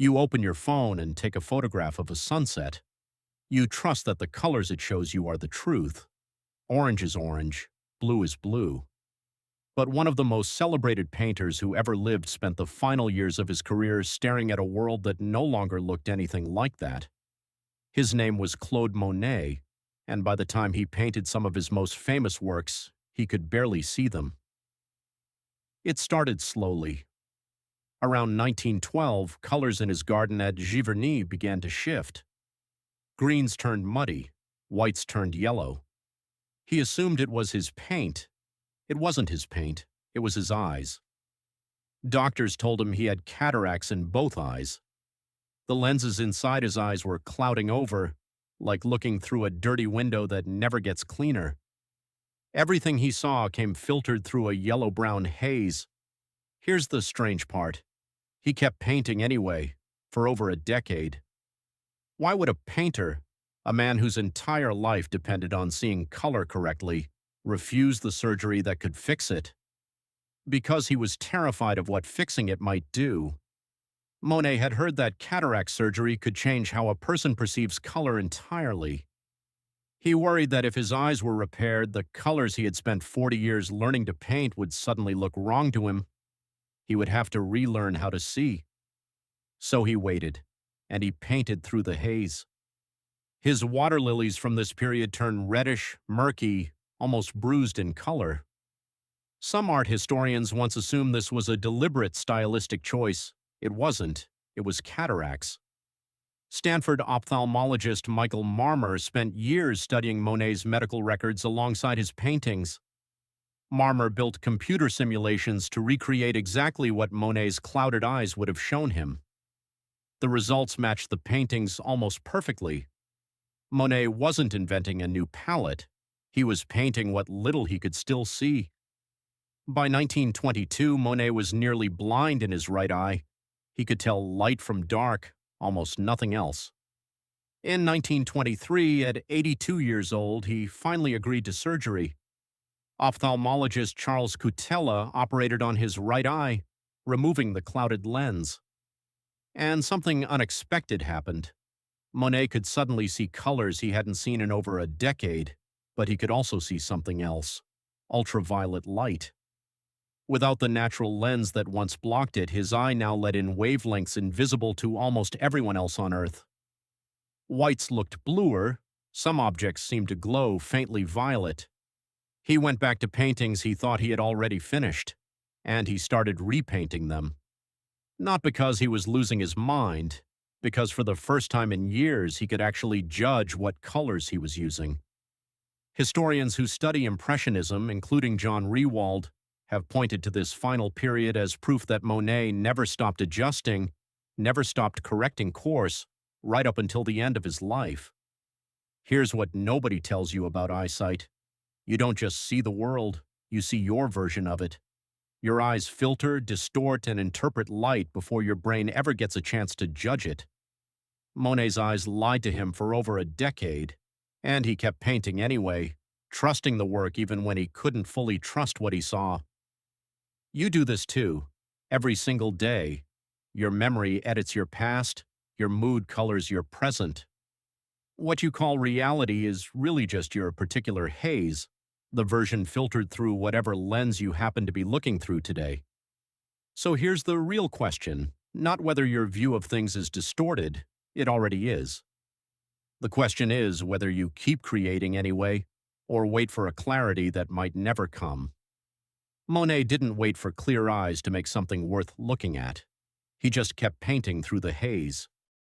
You open your phone and take a photograph of a sunset. You trust that the colors it shows you are the truth. Orange is orange, blue is blue. But one of the most celebrated painters who ever lived spent the final years of his career staring at a world that no longer looked anything like that. His name was Claude Monet, and by the time he painted some of his most famous works, he could barely see them. It started slowly. Around 1912, colors in his garden at Giverny began to shift. Greens turned muddy, whites turned yellow. He assumed it was his paint. It wasn't his paint, it was his eyes. Doctors told him he had cataracts in both eyes. The lenses inside his eyes were clouding over, like looking through a dirty window that never gets cleaner. Everything he saw came filtered through a yellow-brown haze. Here's the strange part. He kept painting anyway, for over a decade. Why would a painter, a man whose entire life depended on seeing color correctly, refuse the surgery that could fix it? Because he was terrified of what fixing it might do. Monet had heard that cataract surgery could change how a person perceives color entirely. He worried that if his eyes were repaired, the colors he had spent 40 years learning to paint would suddenly look wrong to him. He would have to relearn how to see. So he waited, and he painted through the haze. His water lilies from this period turned reddish, murky, almost bruised in color. Some art historians once assumed this was a deliberate stylistic choice. It wasn't. It was cataracts. Stanford ophthalmologist Michael Marmor spent years studying Monet's medical records alongside his paintings. Marmor built computer simulations to recreate exactly what Monet's clouded eyes would have shown him. The results matched the paintings almost perfectly. Monet wasn't inventing a new palette. He was painting what little he could still see. By 1922, Monet was nearly blind in his right eye. He could tell light from dark, almost nothing else. In 1923, at 82 years old, he finally agreed to surgery. Ophthalmologist Charles Coutella operated on his right eye, removing the clouded lens. And something unexpected happened. Monet could suddenly see colors he hadn't seen in over a decade, but he could also see something else: ultraviolet light. Without the natural lens that once blocked it, his eye now let in wavelengths invisible to almost everyone else on Earth. Whites looked bluer, some objects seemed to glow faintly violet. He went back to paintings he thought he had already finished, and he started repainting them. Not because he was losing his mind, because for the first time in years he could actually judge what colors he was using. Historians who study Impressionism, including John Rewald, have pointed to this final period as proof that Monet never stopped adjusting, never stopped correcting course, right up until the end of his life. Here's what nobody tells you about eyesight. You don't just see the world, you see your version of it. Your eyes filter, distort, and interpret light before your brain ever gets a chance to judge it. Monet's eyes lied to him for over a decade, and he kept painting anyway, trusting the work even when he couldn't fully trust what he saw. You do this too, every single day. Your memory edits your past, your mood colors your present. What you call reality is really just your particular haze, the version filtered through whatever lens you happen to be looking through today. So here's the real question, not whether your view of things is distorted, it already is. The question is whether you keep creating anyway, or wait for a clarity that might never come. Monet didn't wait for clear eyes to make something worth looking at. He just kept painting through the haze.